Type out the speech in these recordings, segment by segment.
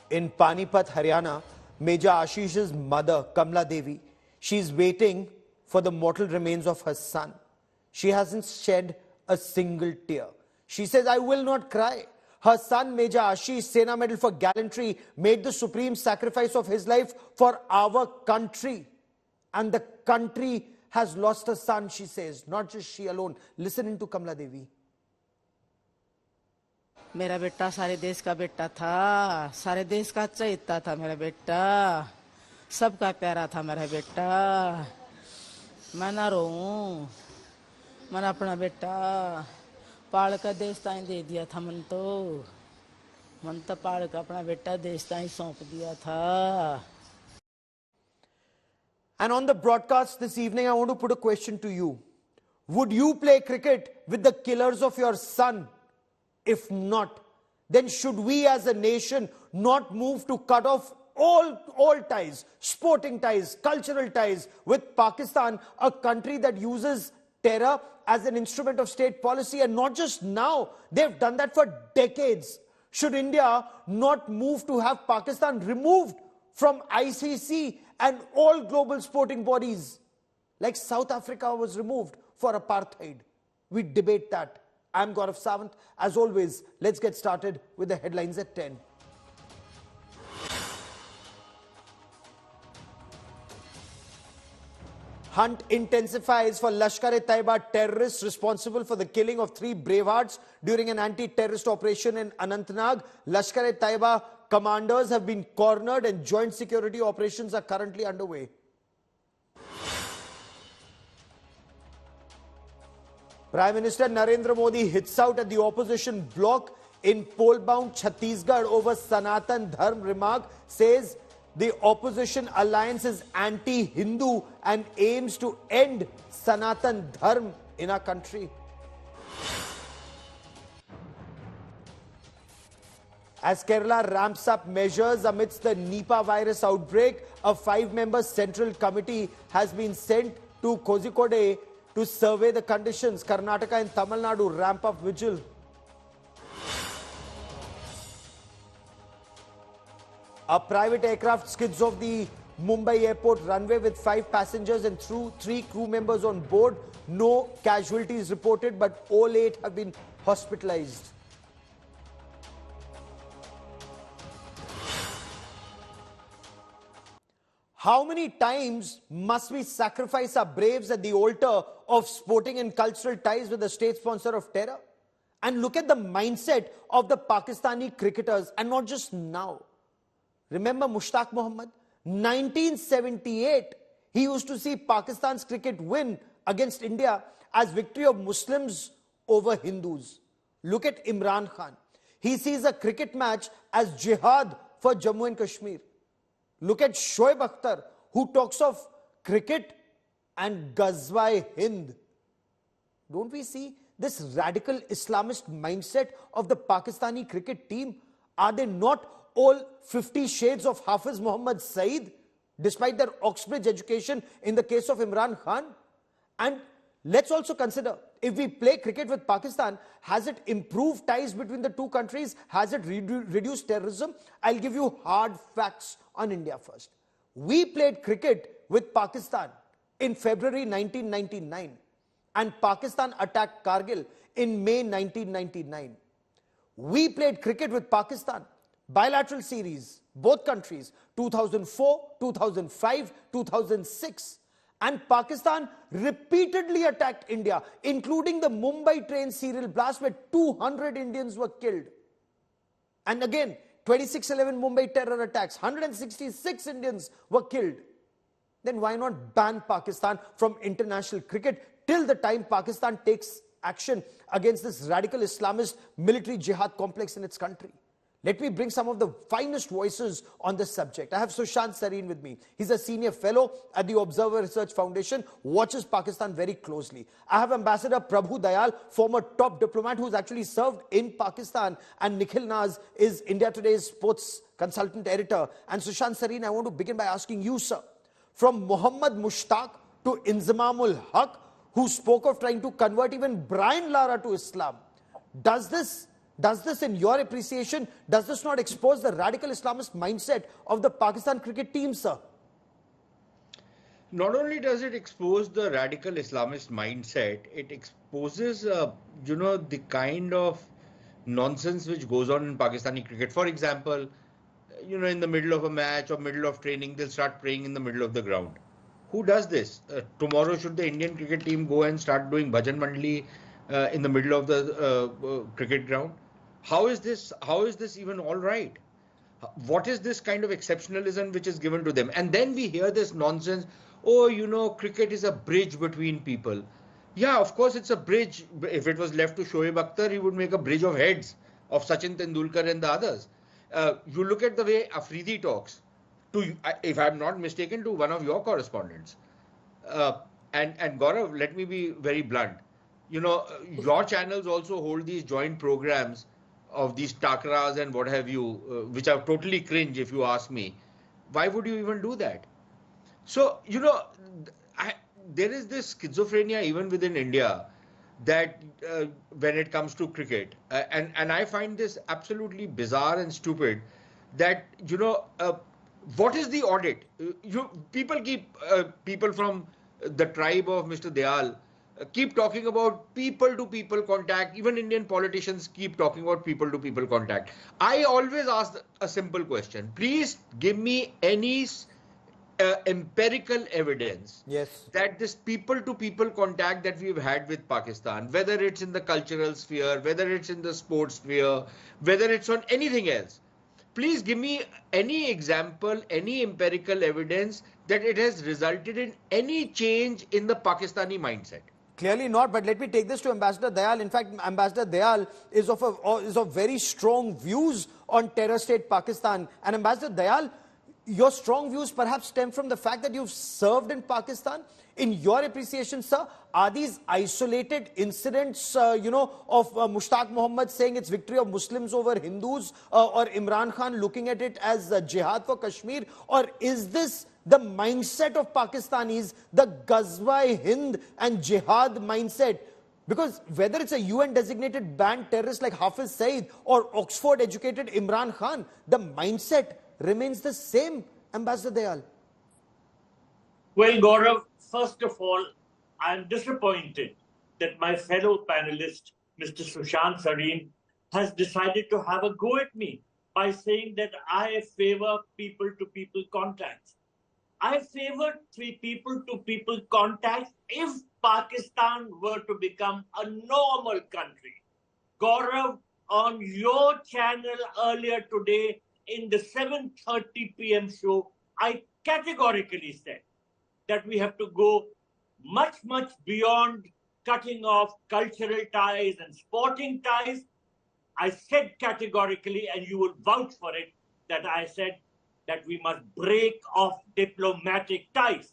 In Panipat, Haryana, Major Ashish's mother, Kamla Devi, she's waiting for the mortal remains of her son. She hasn't shed a single tear. She says, I will not cry. Her son, Major Ashish, Sena Medal for Gallantry, made the supreme sacrifice of his life for our country. And the country has lost a son, she says, not just she alone. Listen into Kamla Devi. मेरा बेटा सारे देश का बेटा था, सारे देश का चैता था मेरा बेटा, सबका प्यारा था मेरा बेटा। मैं ना रोऊं, मैंने अपना बेटा पाल का देश ताई दे दिया था। मन तो पाल का अपना बेटा देश ताई सौंप दिया था। And on the broadcast this evening, I want to put a question to you. Would you play cricket with the killers of your son? If not, then should we as a nation not move to cut off all ties, sporting ties, cultural ties with Pakistan, a country that uses terror as an instrument of state policy, and not just now, they've done that for decades. Should India not move to have Pakistan removed from ICC and all global sporting bodies, like South Africa was removed for apartheid? We debate that. I'm Gaurav Sawant. As always, let's get started with the headlines at 10. Hunt intensifies for Lashkar-e-Taiba terrorists responsible for the killing of 3 bravehearts during an anti-terrorist operation in Anantnag. Lashkar-e-Taiba commanders have been cornered and joint security operations are currently underway. Prime Minister Narendra Modi hits out at the opposition bloc in poll-bound Chhattisgarh over Sanatan Dharm remark, says the opposition alliance is anti-Hindu and aims to end Sanatan Dharm in our country. As Kerala ramps up measures amidst the Nipah virus outbreak, a 5-member central committee has been sent to Kozhikode to survey the conditions. Karnataka and Tamil Nadu ramp up vigil. A private aircraft skids off the Mumbai airport runway with 5 passengers and 3 crew members on board. No casualties reported, but all 8 have been hospitalized. How many times must we sacrifice our braves at the altar of sporting and cultural ties with the state sponsor of terror? And look at the mindset of the Pakistani cricketers, and not just now. Remember Mushtaq Mohammed? 1978, he used to see Pakistan's cricket win against India as victory of Muslims over Hindus. Look at Imran Khan. He sees a cricket match as jihad for Jammu and Kashmir. Look at Shoaib Akhtar, who talks of cricket and Ghazwa-e-Hind. Don't we see this radical Islamist mindset of the Pakistani cricket team? Are they not all 50 shades of Hafiz Muhammad Saeed, despite their Oxbridge education in the case of Imran Khan? And let's also consider, if we play cricket with Pakistan, has it improved ties between the two countries? Has it reduced terrorism? I'll give you hard facts on India first. We played cricket with Pakistan in February 1999, and Pakistan attacked Kargil in May 1999. We played cricket with Pakistan, bilateral series, both countries, 2004, 2005, 2006. And Pakistan repeatedly attacked India, including the Mumbai train serial blast where 200 Indians were killed. And again, 26/11 Mumbai terror attacks, 166 Indians were killed. Then why not ban Pakistan from international cricket till the time Pakistan takes action against this radical Islamist military jihad complex in its country? Let me bring some of the finest voices on this subject. I have Sushant Sareen with me. He's a senior fellow at the Observer Research Foundation, watches Pakistan very closely. I have Ambassador Prabhu Dayal, former top diplomat who's actually served in Pakistan, and Nikhil Naz is India Today's sports consultant editor. And Sushant Sareen, I want to begin by asking you, sir, from Muhammad Mushtaq to Inzamamul Haq, who spoke of trying to convert even Brian Lara to Islam, does this Does this, in your appreciation, does this not expose the radical Islamist mindset of the Pakistan cricket team, sir? Not only does it expose the radical Islamist mindset, it exposes, the kind of nonsense which goes on in Pakistani cricket. For example, in the middle of a match or middle of training, they'll start praying in the middle of the ground. Who does this? Tomorrow, should the Indian cricket team go and start doing bhajan mandali in the middle of the cricket ground? How is this even all right? What is this kind of exceptionalism which is given to them? And then we hear this nonsense, oh, cricket is a bridge between people. Yeah, of course it's a bridge. If it was left to Shoaib Akhtar, he would make a bridge of heads of Sachin Tendulkar and the others. You look at the way Afridi talks, if I'm not mistaken, to one of your correspondents. And Gaurav, let me be very blunt. Your channels also hold these joint programs of these takras and what have you, which are totally cringe if you ask me. Why would you even do that? So, there is this schizophrenia even within India that when it comes to cricket, and I find this absolutely bizarre and stupid that, what is the audit? People from the tribe of Mr. Dayal keep talking about people-to-people contact. Even Indian politicians keep talking about people-to-people contact. I always ask a simple question. Please give me any empirical evidence that this people-to-people contact that we've had with Pakistan, whether it's in the cultural sphere, whether it's in the sports sphere, whether it's on anything else, please give me any example, any empirical evidence that it has resulted in any change in the Pakistani mindset. Clearly not, but let me take this to Ambassador Dayal. In fact, Ambassador Dayal is of very strong views on terror state Pakistan. And Ambassador Dayal, your strong views perhaps stem from the fact that you've served in Pakistan. In your appreciation, sir, are these isolated incidents, of Mushtaq Mohammed saying it's victory of Muslims over Hindus, or Imran Khan looking at it as jihad for Kashmir? Or is this the mindset of Pakistanis, the Ghazwa-e-Hind and jihad mindset? Because whether it's a UN-designated banned terrorist like Hafiz Saeed or Oxford-educated Imran Khan, the mindset remains the same, Ambassador Dayal. Well, Gaurav, first of all, I'm disappointed that my fellow panelist, Mr. Sushant Sareen, has decided to have a go at me by saying that I favor people-to-people contacts. I favor people-to-people contacts if Pakistan were to become a normal country. Gaurav, on your channel earlier today in the 7:30 p.m. show, I categorically said that we have to go much, much beyond cutting off cultural ties and sporting ties. I said categorically, and you will vouch for it, that I said that we must break off diplomatic ties.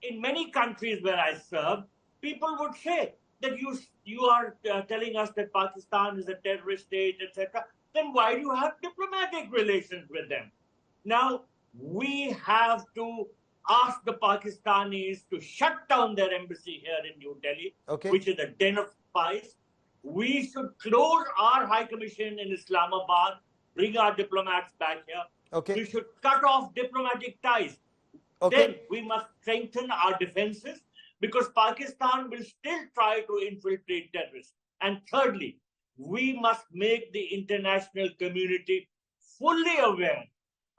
In many countries where I served, people would say that you are telling us that Pakistan is a terrorist state, etc. Then why do you have diplomatic relations with them? Now, we have to ask the Pakistanis to shut down their embassy here in New Delhi, which is a den of spies. We should close our High Commission in Islamabad, bring our diplomats back here. We should cut off diplomatic ties. Then we must strengthen our defenses, because Pakistan will still try to infiltrate terrorists. And thirdly, we must make the international community fully aware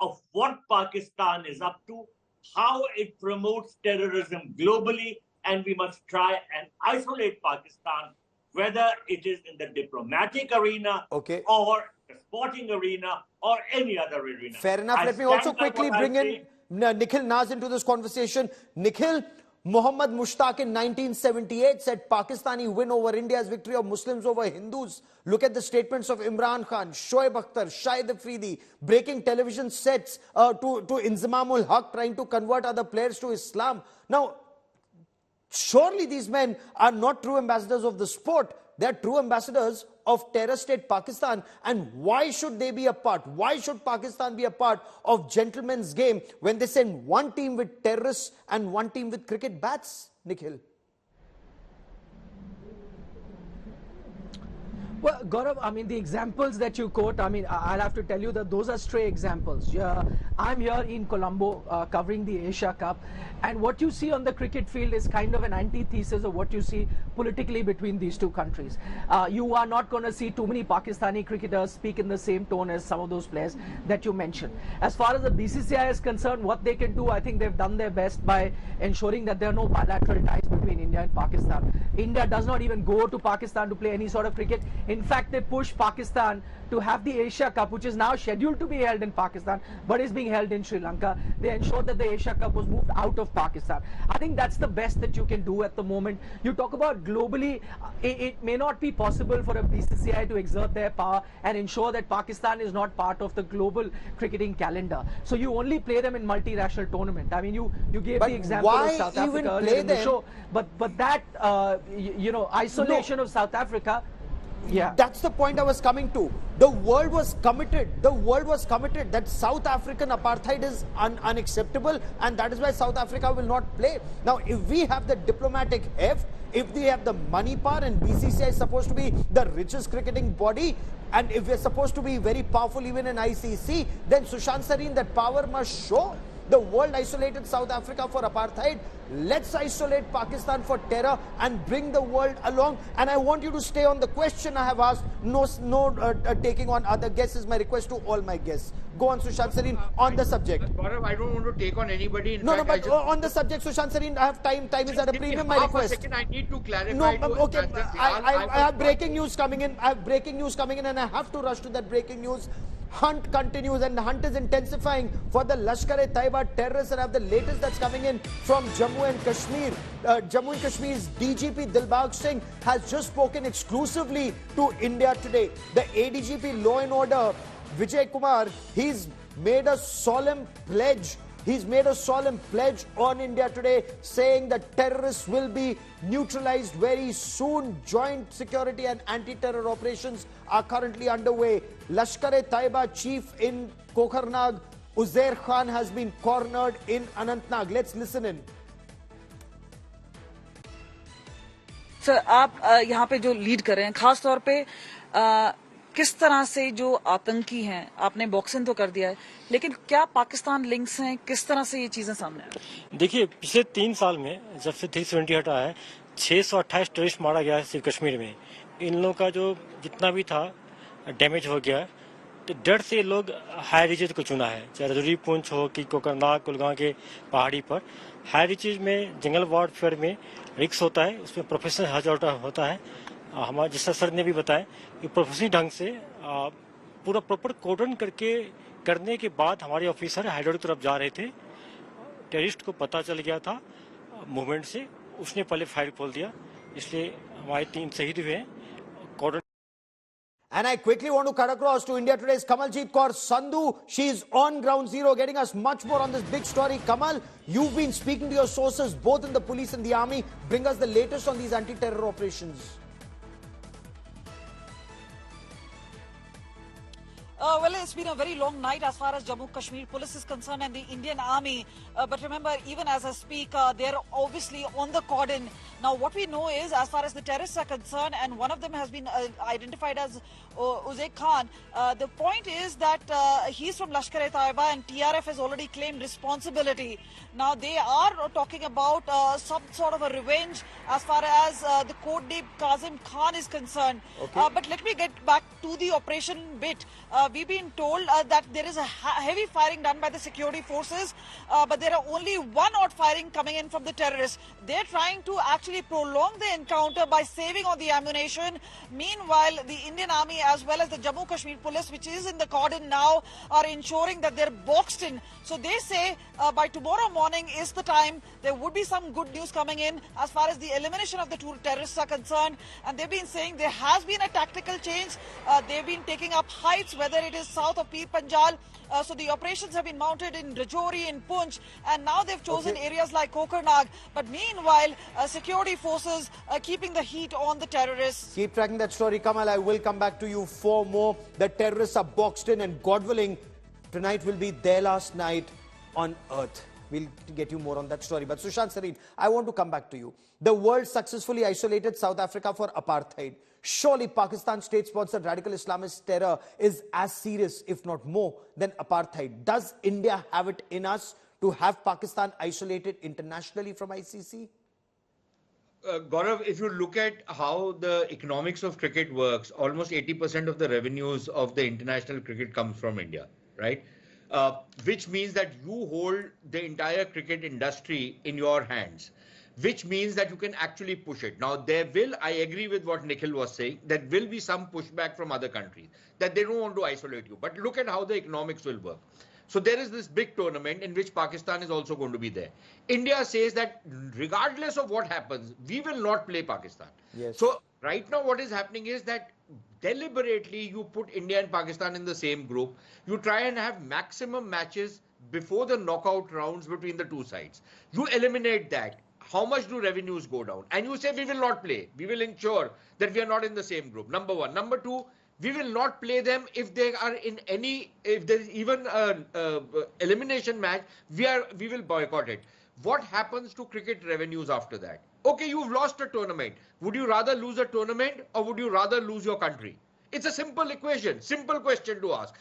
of what Pakistan is up to, how it promotes terrorism globally, and we must try and isolate Pakistan, whether it is in the diplomatic arena or the sporting arena or any other arena. Fair enough. Let me also quickly bring in Nikhil Naz into this conversation. Nikhil, Muhammad Mushtaq in 1978 said Pakistani win over India's victory of Muslims over Hindus. Look at the statements of Imran Khan, Shoaib Akhtar, Shahid Afridi, breaking television sets to Inzamamul Haq, trying to convert other players to Islam. Now, surely these men are not true ambassadors of the sport. They are true ambassadors of terror state Pakistan. And why should they be a part? Why should Pakistan be a part of gentlemen's game when they send one team with terrorists and one team with cricket bats, Nikhil? Well, Gaurav, I mean, the examples that you quote, I mean, I'll have to tell you that those are stray examples. I'm here in Colombo covering the Asia Cup, and what you see on the cricket field is kind of an antithesis of what you see politically between these two countries. You are not going to see too many Pakistani cricketers speak in the same tone as some of those players that you mentioned. As far as the BCCI is concerned, what they can do, I think they've done their best by ensuring that there are no bilateral ties between India and Pakistan. India does not even go to Pakistan to play any sort of cricket. In fact, they push Pakistan to have the Asia Cup, which is now scheduled to be held in Pakistan, but is being held in Sri Lanka. They ensured that the Asia Cup was moved out of Pakistan. I think that's the best that you can do at the moment. You talk about globally, it may not be possible for a BCCI to exert their power and ensure that Pakistan is not part of the global cricketing calendar. So you only play them in multiracial tournament. I mean, you gave the example of South Africa earlier in the show, but that isolation of South Africa. Yeah, that's the point I was coming to. The world was committed. The world was committed that South African apartheid is unacceptable, and that is why South Africa will not play. Now, if we have the diplomatic heft, if we have the money power, and BCCI is supposed to be the richest cricketing body, and if we're supposed to be very powerful even in ICC, then Sushant Sareen, that power must show. The world isolated South Africa for apartheid. Let's isolate Pakistan for terror and bring the world along. And I want you to stay on the question I have asked. No taking on other guests is my request to all my guests. Go on, Sushant Sareen, on the subject. Gaurav, I don't want to take on anybody. In fact, but on the subject, Sushant Sareen, I have time. Time is at a premium. My request. Second, I need to clarify. Okay. I have breaking news coming in. I have breaking news coming in, and I have to rush to that breaking news. Hunt continues, and the hunt is intensifying for the Lashkar-e-Taiba terrorists. And I have the latest that's coming in from Jammu and Kashmir. Jammu and Kashmir's DGP Dilbagh Singh has just spoken exclusively to India today. The ADGP Law and Order, Vijay Kumar, he's made a solemn pledge. He's made a solemn pledge on India today, saying that terrorists will be neutralized very soon. Joint security and anti-terror operations are currently underway. Lashkar-e-Taiba chief in Kokernag, Uzair Khan, has been cornered in Anantnag. Let's listen in. Sir, आप यहाँ पे जो lead कर रहे हैं, खास तौर पे किस तरह से जो आतंकी हैं, आपने बॉक्सिंग तो कर दिया है, लेकिन क्या पाकिस्तान लिंक्स हैं, किस तरह से ये चीजें सामने आई? देखिए, पिछले 3 साल में जब से 370 हटा है, 628 टेररिस्ट मारा गया है सिर्फ कश्मीर में. इन लोगों का जो जितना भी था डैमेज हो गया, तो डर से लोग हाई रीचेज को चुना है, चाहे रजौरी पुंछ हो कि कोकरनाग कुलगांव के पहाड़ी पर. हाई रीचेज में जंगल वॉरफेयर में रिस्क होता है, उसमें प्रोफेशनल हजार्ड होता है. हमारे जिस सर ने भी बताया कि प्रोफेशनल ढंग से पूरा प्रॉपर कोर्डन करने के बाद हमारे ऑफिसर हाइड्रोड की तरफ जा रहे थे. टेररिस्ट को पता चल गया था मूवमेंट से, उसने पहले फायर खोल दिया, इसलिए हमारे 3 शहीद हुए हैं. Cordon. And I quickly want to cut across to India Today's Kamaljeet Kaur Sandhu. She's on ground zero, getting us much more on this big story. Kamal, you've been speaking to your sources both in the police and the army. Bring us the latest on these anti-terror operations. Well, it's been a very long night as far as Jammu Kashmir police is concerned and the Indian army. But remember, even as I speak, they're obviously on the cordon. Now, what we know is, as far as the terrorists are concerned, and one of them has been identified as Uzair Khan, the point is that he's from Lashkar-e-Taiba and TRF has already claimed responsibility. Now, they are talking about some sort of a revenge as far as the code name Kazim Khan is concerned. Okay. But let me get back to the operation bit. We've been told that there is a heavy firing done by the security forces, but there are only one odd firing coming in from the terrorists. They're trying to actually prolong the encounter by saving on the ammunition. Meanwhile, the Indian Army as well as the Jammu Kashmir police, which is in the cordon now, are ensuring that they're boxed in. So they say by tomorrow morning is the time. There would be some good news coming in as far as the elimination of the two terrorists are concerned. And they've been saying there has been a tactical change. They've been taking up heights, whether it is south of Pir Panjal. So the operations have been mounted in Rajouri, in Poonch, and now they've chosen areas like Kokernag. But meanwhile, security forces are keeping the heat on the terrorists. Keep tracking that story, Kamal. I will come back to you for more. The terrorists are boxed in, and God willing, tonight will be their last night on earth. We'll get you more on that story. But Sushant Sareen, I want to come back to you. The world successfully isolated South Africa for apartheid. Surely Pakistan's state-sponsored radical Islamist terror is as serious, if not more, than apartheid. Does India have it in us to have Pakistan isolated internationally from ICC? Gaurav, if you look at how the economics of cricket works, almost 80% of the revenues of the international cricket comes from India, right? Which means that you hold the entire cricket industry in your hands, which means that you can actually push it. Now, I agree with what Nikhil was saying, there will be some pushback from other countries, that they don't want to isolate you. But look at how the economics will work. So there is this big tournament in which Pakistan is also going to be there. India says that regardless of what happens, we will not play Pakistan. Yes. So right now what is happening is that deliberately you put India and Pakistan in the same group. You try and have maximum matches before the knockout rounds between the two sides. You eliminate that. How much do revenues go down? And you say we will not play. We will ensure that we are not in the same group. Number one. Number two, we will not play them if they are in any, if there is even an elimination match, we will boycott it. What happens to cricket revenues after that? Okay, you've lost a tournament. Would you rather lose a tournament or would you rather lose your country? It's a simple equation, simple question to ask.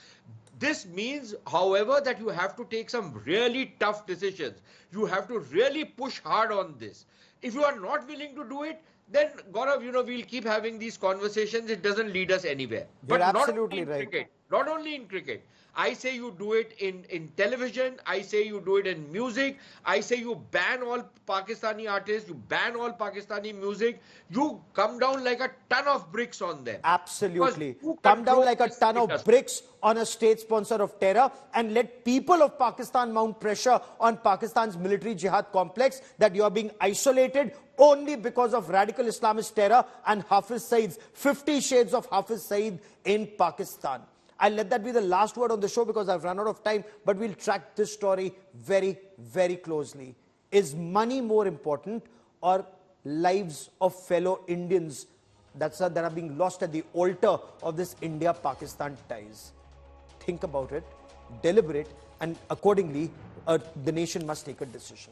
This means, however, that you have to take some really tough decisions. You have to really push hard on this. If you are not willing to do it, then Gaurav, we'll keep having these conversations. It doesn't lead us anywhere. You're But absolutely right. Not only in cricket. I say you do it in television. I say you do it in music. I say you ban all Pakistani artists. You ban all Pakistani music. You come down like a ton of bricks on them. Absolutely. Come down like a ton of bricks on a state sponsor of terror and let people of Pakistan mount pressure on Pakistan's military jihad complex that you are being isolated only because of radical Islamist terror and Hafiz Saeed's 50 shades of Hafiz Saeed in Pakistan. I'll let that be the last word on the show because I've run out of time, but we'll track this story very, very closely. Is money more important or lives of fellow Indians that are being lost at the altar of this India-Pakistan ties? Think about it, deliberate, and accordingly, the nation must take a decision.